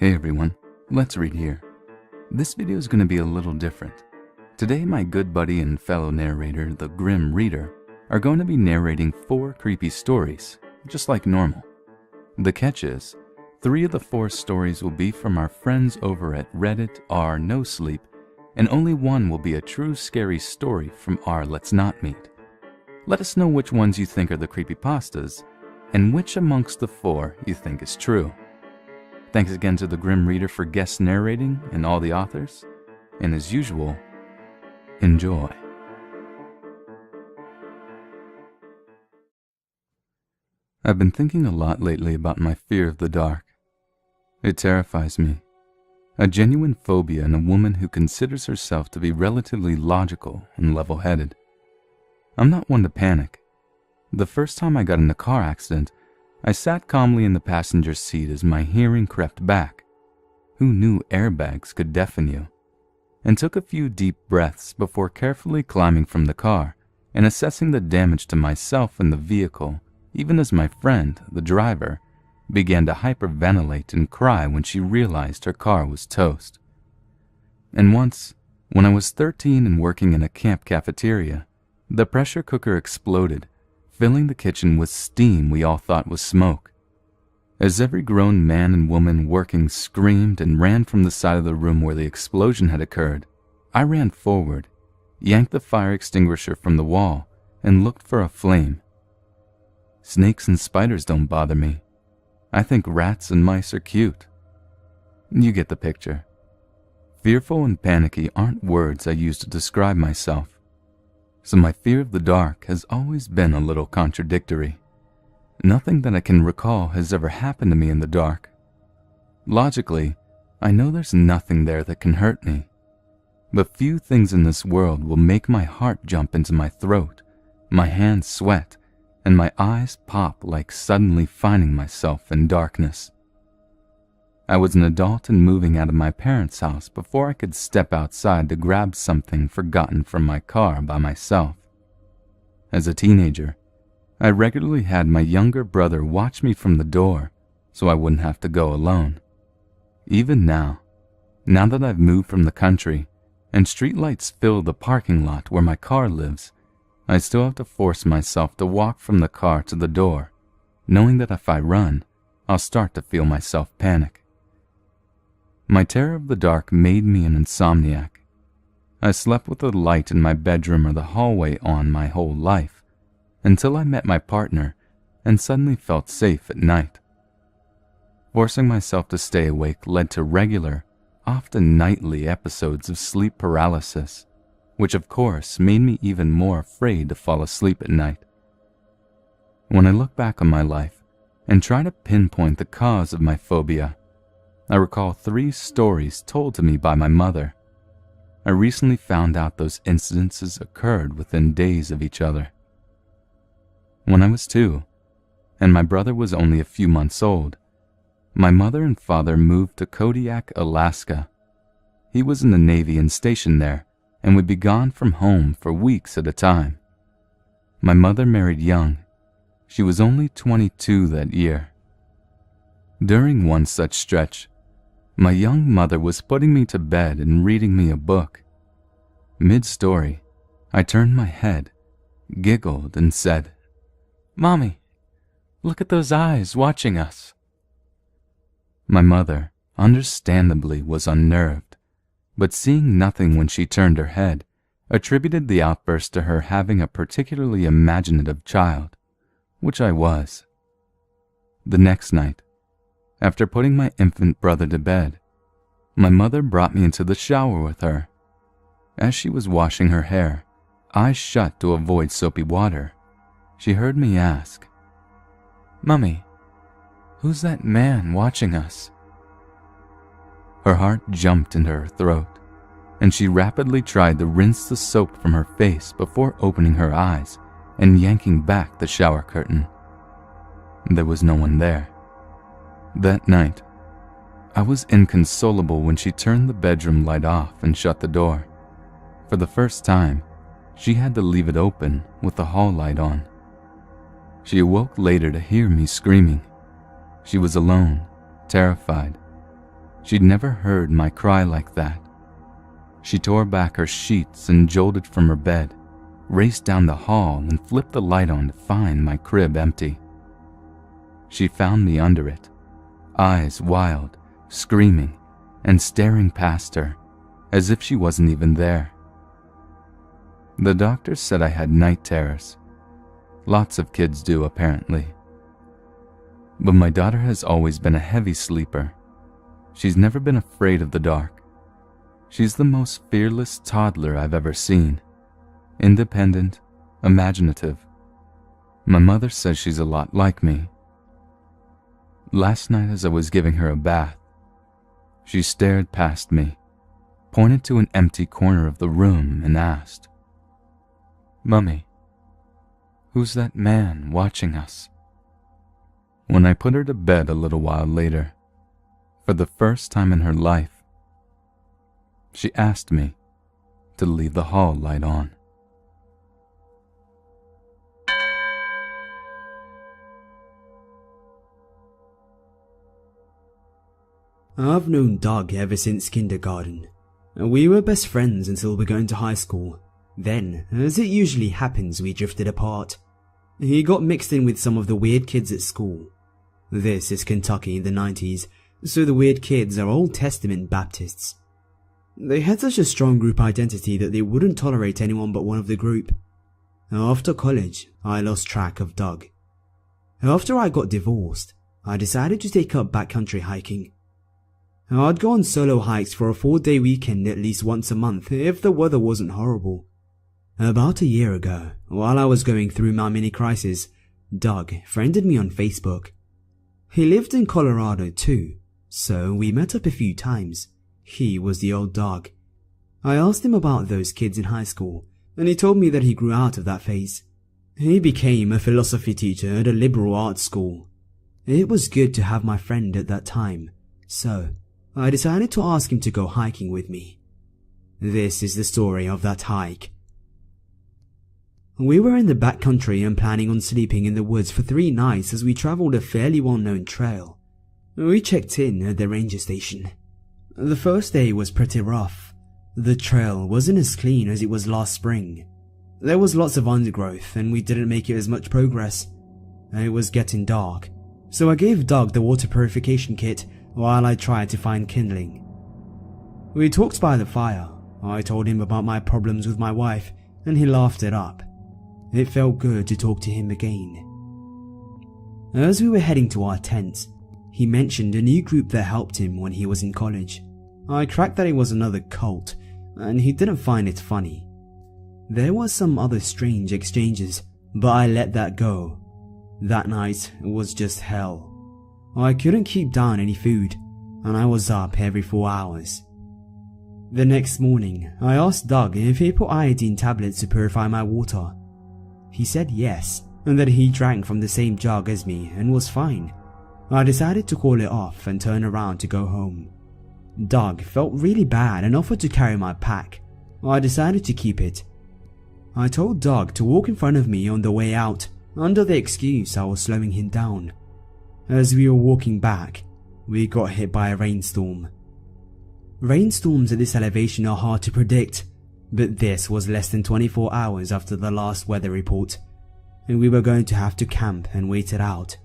Hey everyone, let's read here. This video is going to be a little different. Today my good buddy and fellow narrator, the Grim Reader, are going to be narrating 4 creepy stories, just like normal. The catch is, 3 of the 4 stories will be from our friends over at Reddit r No Sleep, and only one will be a true scary story from r Let's Not Meet. Let us know which ones you think are the creepypastas, and which amongst the 4 you think is true. Thanks again to the Grim Reader for guest narrating and all the authors, and as usual, enjoy. I've been thinking a lot lately about my fear of the dark. It terrifies me. A genuine phobia in a woman who considers herself to be relatively logical and level-headed. I'm not one to panic. The first time I got in a car accident, I sat calmly in the passenger seat as my hearing crept back. Who knew airbags could deafen you? And took a few deep breaths before carefully climbing from the car and assessing the damage to myself and the vehicle, even as my friend, the driver, began to hyperventilate and cry when she realized her car was toast. And once, when I was 13 and working in a camp cafeteria, the pressure cooker exploded, filling the kitchen with steam we all thought was smoke. As every grown man and woman working screamed and ran from the side of the room where the explosion had occurred, I ran forward, yanked the fire extinguisher from the wall, and looked for a flame. Snakes and spiders don't bother me. I think rats and mice are cute. You get the picture. Fearful and panicky aren't words I use to describe myself. So my fear of the dark has always been a little contradictory. Nothing that I can recall has ever happened to me in the dark. Logically, I know there's nothing there that can hurt me. But few things in this world will make my heart jump into my throat, my hands sweat, and my eyes pop like suddenly finding myself in darkness. I was an adult and moving out of my parents' house before I could step outside to grab something forgotten from my car by myself. As a teenager, I regularly had my younger brother watch me from the door so I wouldn't have to go alone. Even now that I've moved from the country and streetlights fill the parking lot where my car lives, I still have to force myself to walk from the car to the door, knowing that if I run, I'll start to feel myself panic. My terror of the dark made me an insomniac. I slept with the light in my bedroom or the hallway on my whole life, until I met my partner and suddenly felt safe at night. Forcing myself to stay awake led to regular, often nightly episodes of sleep paralysis, which of course made me even more afraid to fall asleep at night. When I look back on my life and try to pinpoint the cause of my phobia, I recall 3 stories told to me by my mother. I recently found out those incidences occurred within days of each other. When I was 2, and my brother was only a few months old, my mother and father moved to Kodiak, Alaska. He was in the Navy and stationed there, and would be gone from home for weeks at a time. My mother married young. She was only 22 that year. During one such stretch, my young mother was putting me to bed and reading me a book. Mid-story, I turned my head, giggled, and said, "Mommy, look at those eyes watching us." My mother, understandably, was unnerved, but seeing nothing when she turned her head, attributed the outburst to her having a particularly imaginative child, which I was. The next night, after putting my infant brother to bed, my mother brought me into the shower with her. As she was washing her hair, eyes shut to avoid soapy water, she heard me ask, "Mummy, who's that man watching us?" Her heart jumped into her throat, and she rapidly tried to rinse the soap from her face before opening her eyes and yanking back the shower curtain. There was no one there. That night, I was inconsolable when she turned the bedroom light off and shut the door. For the first time, she had to leave it open with the hall light on. She awoke later to hear me screaming. She was alone, terrified, She'd never heard my cry like that. She tore back her sheets and jolted from her bed, raced down the hall and flipped the light on to find my crib empty. She found me under it, eyes wild, screaming, and staring past her, as if she wasn't even there. The doctor said I had night terrors. Lots of kids do, apparently. But my daughter has always been a heavy sleeper. She's never been afraid of the dark. She's the most fearless toddler I've ever seen. Independent, imaginative. My mother says she's a lot like me. Last night as I was giving her a bath, she stared past me, pointed to an empty corner of the room and asked, "Mummy, who's that man watching us?" When I put her to bed a little while later, for the first time in her life, she asked me to leave the hall light on. I've known Doug ever since kindergarten. We were best friends until we got into high school. Then, as it usually happens, we drifted apart. He got mixed in with some of the weird kids at school. This is Kentucky in the 90s, so the weird kids are Old Testament Baptists. They had such a strong group identity that they wouldn't tolerate anyone but one of the group. After college, I lost track of Doug. After I got divorced, I decided to take up backcountry hiking. I'd go on solo hikes for a 4-day weekend at least once a month if the weather wasn't horrible. About a year ago, while I was going through my mini crisis, Doug friended me on Facebook. He lived in Colorado too, so we met up a few times. He was the old dog. I asked him about those kids in high school, and he told me that he grew out of that phase. He became a philosophy teacher at a liberal arts school. It was good to have my friend at that time, so I decided to ask him to go hiking with me. This is the story of that hike. We were in the backcountry and planning on sleeping in the woods for 3 nights as we traveled a fairly well-known trail. We checked in at the ranger station. The first day was pretty rough. The trail wasn't as clean as it was last spring. There was lots of undergrowth and we didn't make it as much progress. It was getting dark, so I gave Doug the water purification kit while I tried to find kindling. We talked by the fire. I told him about my problems with my wife and he laughed it up. It felt good to talk to him again. As we were heading to our tents, he mentioned a new group that helped him when he was in college. I cracked that it was another cult, and he didn't find it funny. There were some other strange exchanges, but I let that go. That night was just hell. I couldn't keep down any food, and I was up every 4 hours. The next morning, I asked Doug if he put iodine tablets to purify my water. He said yes, and that he drank from the same jug as me and was fine. I decided to call it off and turn around to go home. Doug felt really bad and offered to carry my pack. I decided to keep it. I told Doug to walk in front of me on the way out, under the excuse I was slowing him down. As we were walking back, we got hit by a rainstorm. Rainstorms at this elevation are hard to predict, but this was less than 24 hours after the last weather report, and we were going to have to camp and wait it out.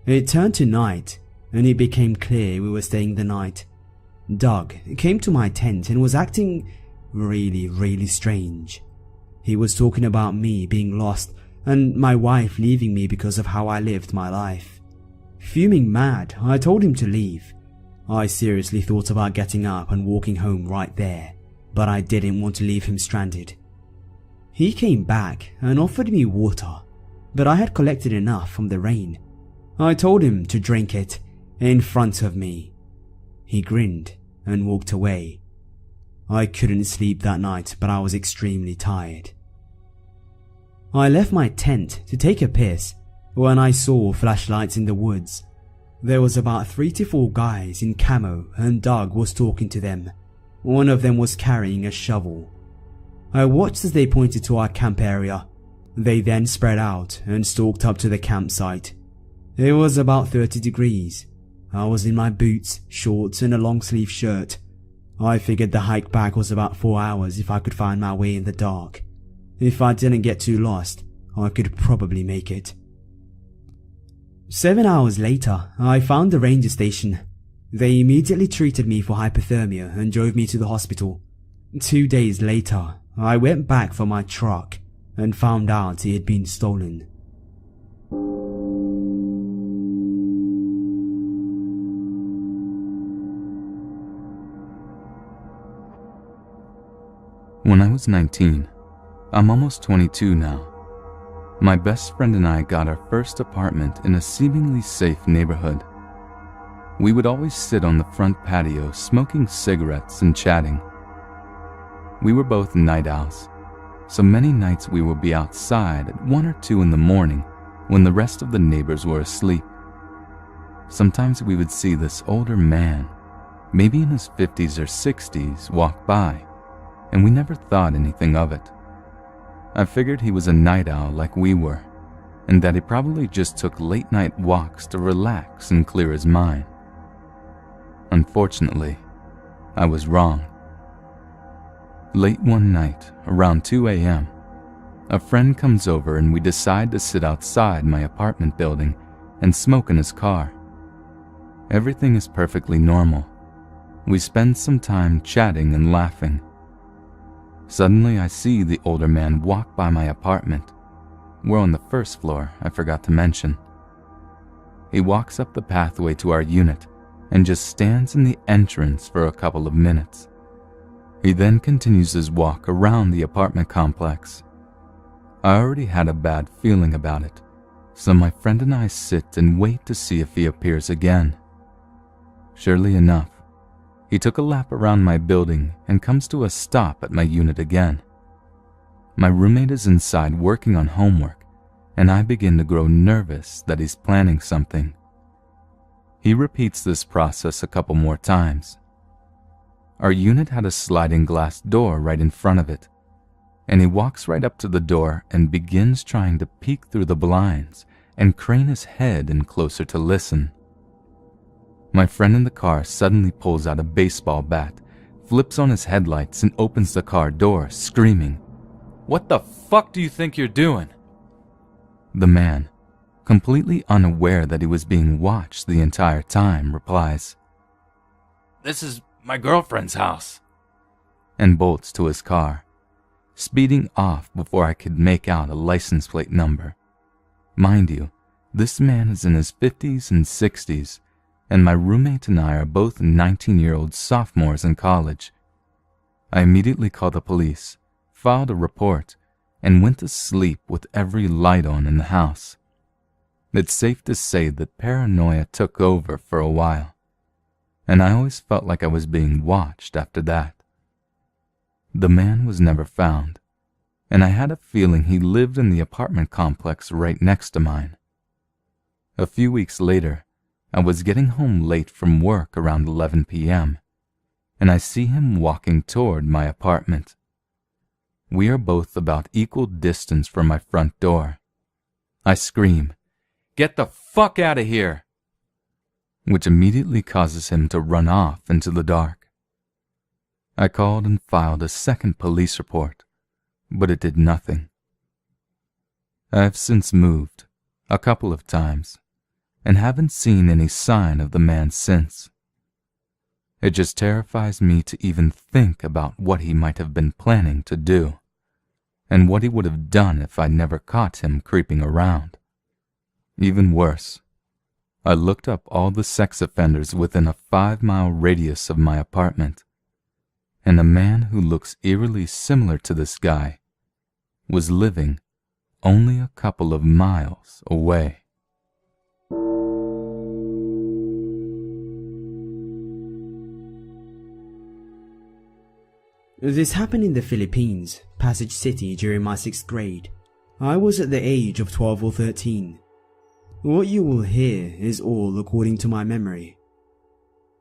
It turned to night, and it became clear we were staying the night. Doug came to my tent and was acting really strange. He was talking about me being lost and my wife leaving me because of how I lived my life. Fuming mad, I told him to leave. I seriously thought about getting up and walking home right there, but I didn't want to leave him stranded. He came back and offered me water, but I had collected enough from the rain. I told him to drink it in front of me. He grinned and walked away. I couldn't sleep that night, but I was extremely tired. I left my tent to take a piss when I saw flashlights in the woods. There was about 3 to 4 guys in camo and Doug was talking to them. One of them was carrying a shovel. I watched as they pointed to our camp area. They then spread out and stalked up to the campsite. It was about 30 degrees. I was in my boots, shorts, and a long-sleeve shirt. I figured the hike back was about 4 hours if I could find my way in the dark. If I didn't get too lost, I could probably make it. 7 hours later, I found the ranger station. They immediately treated me for hypothermia and drove me to the hospital. 2 days later, I went back for my truck and found out it had been stolen. When I was 19, I'm almost 22 now. My best friend and I got our first apartment in a seemingly safe neighborhood. We would always sit on the front patio smoking cigarettes and chatting. We were both night owls, so many nights we would be outside at 1 or 2 in the morning when the rest of the neighbors were asleep. Sometimes we would see this older man, maybe in his 50s or 60s, walk by, and we never thought anything of it. I figured he was a night owl like we were, and that he probably just took late night walks to relax and clear his mind. Unfortunately, I was wrong. Late one night, around 2 a.m., a friend comes over and we decide to sit outside my apartment building and smoke in his car. Everything is perfectly normal. We spend some time chatting and laughing. Suddenly, I see the older man walk by my apartment. We're on the first floor, I forgot to mention. He walks up the pathway to our unit and just stands in the entrance for a couple of minutes. He then continues his walk around the apartment complex. I already had a bad feeling about it, so my friend and I sit and wait to see if he appears again. Surely enough, he took a lap around my building and comes to a stop at my unit again. My roommate is inside working on homework, and I begin to grow nervous that he's planning something. He repeats this process a couple more times. Our unit had a sliding glass door right in front of it, and he walks right up to the door and begins trying to peek through the blinds and crane his head in closer to listen. My friend in the car suddenly pulls out a baseball bat, flips on his headlights, and opens the car door, screaming, "What the fuck do you think you're doing?" The man, completely unaware that he was being watched the entire time, replies, "This is my girlfriend's house," and bolts to his car, speeding off before I could make out a license plate number. Mind you, this man is in his 50s and 60s, and my roommate and I are both 19-year-old sophomores in college. I immediately called the police, filed a report, and went to sleep with every light on in the house. It's safe to say that paranoia took over for a while, and I always felt like I was being watched after that. The man was never found, and I had a feeling he lived in the apartment complex right next to mine. A few weeks later, I was getting home late from work around 11 p.m., and I see him walking toward my apartment. We are both about equal distance from my front door. I scream, "Get the fuck out of here!" which immediately causes him to run off into the dark. I called and filed a second police report, but it did nothing. I have since moved, a couple of times, and haven't seen any sign of the man since. It just terrifies me to even think about what he might have been planning to do, and what he would have done if I never caught him creeping around. Even worse, I looked up all the sex offenders within a 5-mile radius of my apartment, and a man who looks eerily similar to this guy was living only a couple of miles away. This happened in the Philippines, Pasig City, during my 6th grade. I was at the age of 12 or 13. What you will hear is all according to my memory.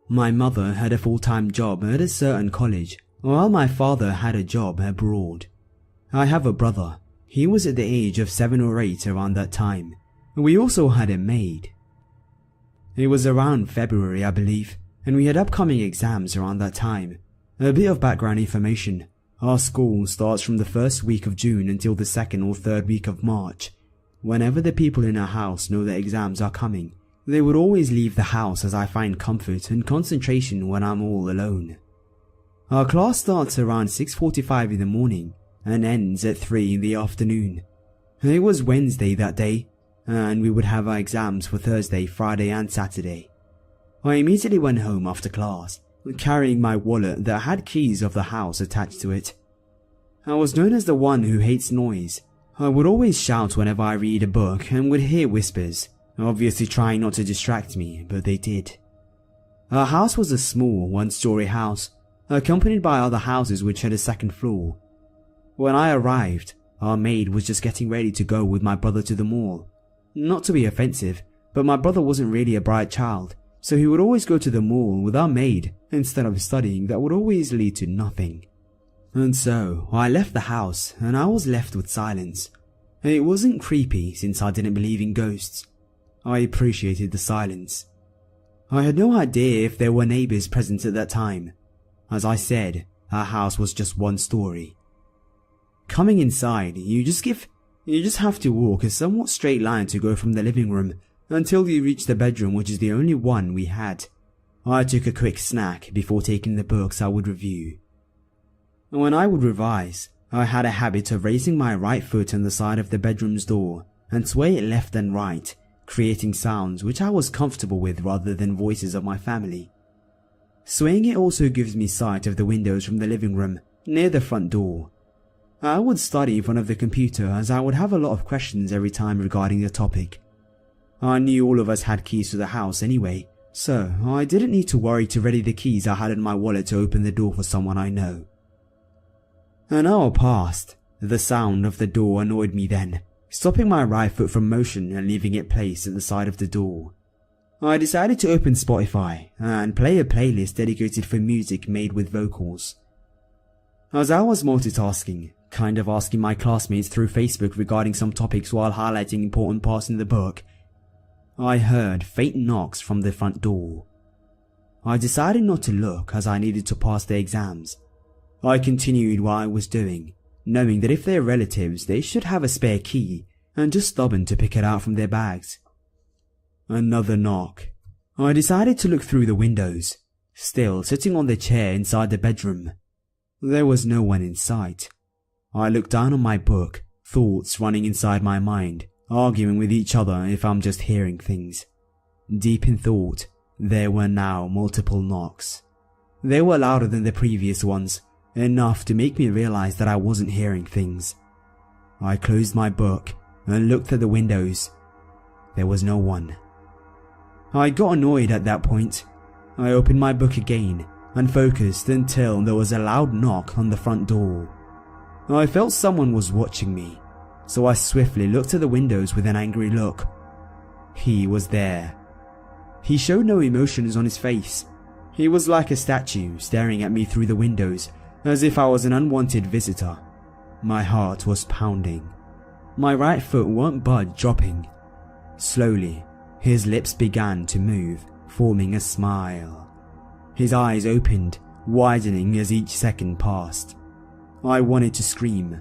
My mother had a full-time job at a certain college, while my father had a job abroad. I have a brother. He was at the age of 7 or 8 around that time. We also had a maid. It was around February, I believe, and we had upcoming exams around that time. A bit of background information. Our school starts from the first week of June until the second or third week of March. Whenever the people in our house know that exams are coming, they would always leave the house as I find comfort and concentration when I'm all alone. Our class starts around 6:45 in the morning and ends at 3 in the afternoon. It was Wednesday that day, and we would have our exams for Thursday, Friday and Saturday. I immediately went home after class, carrying my wallet that had keys of the house attached to it. I was known as the one who hates noise. I would always shout whenever I read a book and would hear whispers, obviously trying not to distract me, but they did. Our house was a small, one-story house, accompanied by other houses which had a second floor. When I arrived, our maid was just getting ready to go with my brother to the mall. Not to be offensive, but my brother wasn't really a bright child, so he would always go to the mall with our maid instead of studying. That would always lead to nothing. And so, I left the house and I was left with silence. It wasn't creepy since I didn't believe in ghosts. I appreciated the silence. I had no idea if there were neighbors present at that time. As I said, our house was just one story. Coming inside, you just have to walk a somewhat straight line to go from the living room until you reach the bedroom, which is the only one we had. I took a quick snack before taking the books I would review. When I would revise, I had a habit of raising my right foot on the side of the bedroom's door and sway it left and right, creating sounds which I was comfortable with rather than voices of my family. Swaying it also gives me sight of the windows from the living room near the front door. I would study in front of the computer as I would have a lot of questions every time regarding the topic. I knew all of us had keys to the house anyway, so I didn't need to worry to ready the keys I had in my wallet to open the door for someone I know. An hour passed. The sound of the door annoyed me then, stopping my right foot from motion and leaving it placed at the side of the door. I decided to open Spotify and play a playlist dedicated for music made with vocals. As I was multitasking, kind of asking my classmates through Facebook regarding some topics while highlighting important parts in the book, I heard faint knocks from the front door. I decided not to look as I needed to pass the exams. I continued what I was doing, knowing that if they're relatives, they should have a spare key and just stubborn to pick it out from their bags. Another knock. I decided to look through the windows, still sitting on the chair inside the bedroom. There was no one in sight. I looked down on my book, thoughts running inside my mind, arguing with each other if I'm just hearing things. Deep in thought, there were now multiple knocks. They were louder than the previous ones, enough to make me realize that I wasn't hearing things. I closed my book and looked at the windows. There was no one. I got annoyed at that point. I opened my book again and focused until there was a loud knock on the front door. I felt someone was watching me, so I swiftly looked at the windows with an angry look. He was there. He showed no emotions on his face. He was like a statue staring at me through the windows, as if I was an unwanted visitor. My heart was pounding. My right foot won't budge, dropping. Slowly, his lips began to move, forming a smile. His eyes opened, widening as each second passed. I wanted to scream.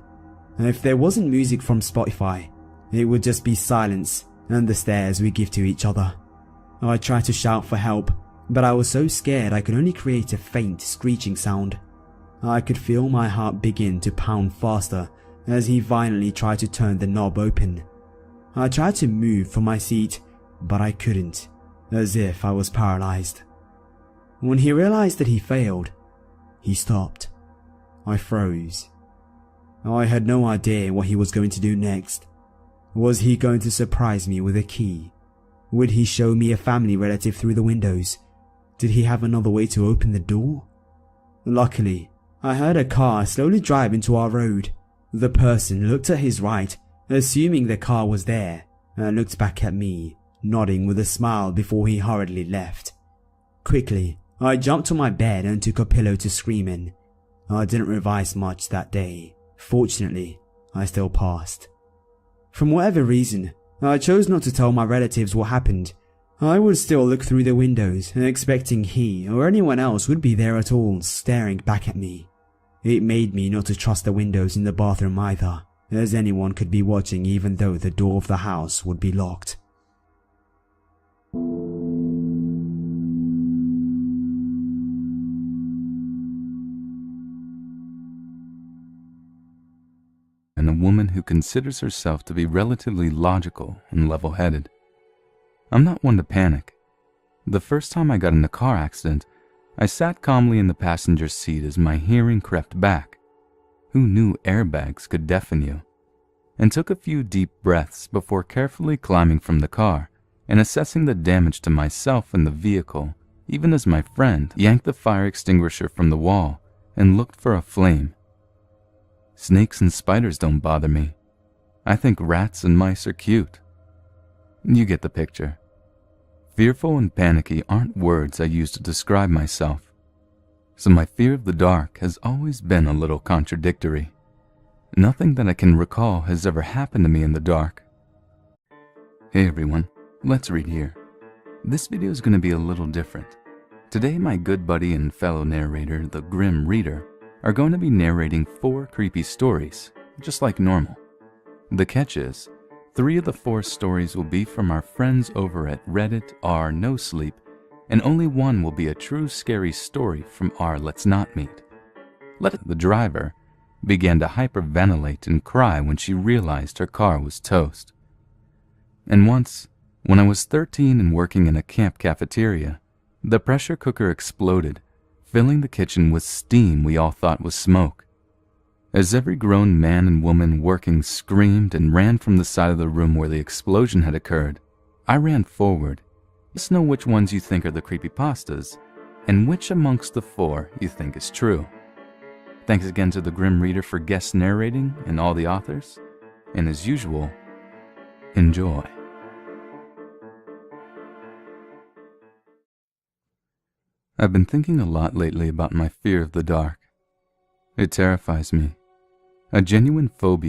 If there wasn't music from Spotify, it would just be silence and the stares we give to each other. I tried to shout for help, but I was so scared I could only create a faint screeching sound. I could feel my heart begin to pound faster as he violently tried to turn the knob open. I tried to move from my seat, but I couldn't, as if I was paralyzed. When he realized that he failed, he stopped. I froze. I had no idea what he was going to do next. Was he going to surprise me with a key? Would he show me a family relative through the windows? Did he have another way to open the door? Luckily, I heard a car slowly drive into our road. The person looked at his right, assuming the car was there, and looked back at me, nodding with a smile before he hurriedly left. Quickly, I jumped on my bed and took a pillow to scream in. I didn't revise much that day. Fortunately, I still passed. From whatever reason, I chose not to tell my relatives what happened. I would still look through the windows, expecting he or anyone else would be there at all, staring back at me. It made me not to trust the windows in the bathroom either, as anyone could be watching even though the door of the house would be locked. And a woman who considers herself to be relatively logical and level-headed. I'm not one to panic. The first time I got in a car accident, I sat calmly in the passenger seat as my hearing crept back. Who knew airbags could deafen you? And took a few deep breaths before carefully climbing from the car and assessing the damage to myself and the vehicle, even as my friend yanked the fire extinguisher from the wall and looked for a flame. Snakes and spiders don't bother me. I think rats and mice are cute. You get the picture. Fearful and panicky aren't words I use to describe myself, so my fear of the dark has always been a little contradictory. Nothing that I can recall has ever happened to me in the dark. Hey everyone, let's read here. This video is going to be a little different. Today my good buddy and fellow narrator, the Grim Reader, are going to be narrating 4 creepy stories, just like normal. The catch is, 3 of the 4 stories will be from our friends over at Reddit r No Sleep, and only one will be a true scary story from r Let's Not Meet. The driver began to hyperventilate and cry when she realized her car was toast. And once, when I was 13 and working in a camp cafeteria, the pressure cooker exploded, filling the kitchen with steam we all thought was smoke. As every grown man and woman working screamed and ran from the side of the room where the explosion had occurred, I ran forward. Let us know which ones you think are the creepypastas, and which amongst the 4 you think is true. Thanks again to the Grim Reader for guest narrating and all the authors, and as usual, enjoy. I've been thinking a lot lately about my fear of the dark. It terrifies me. A genuine phobia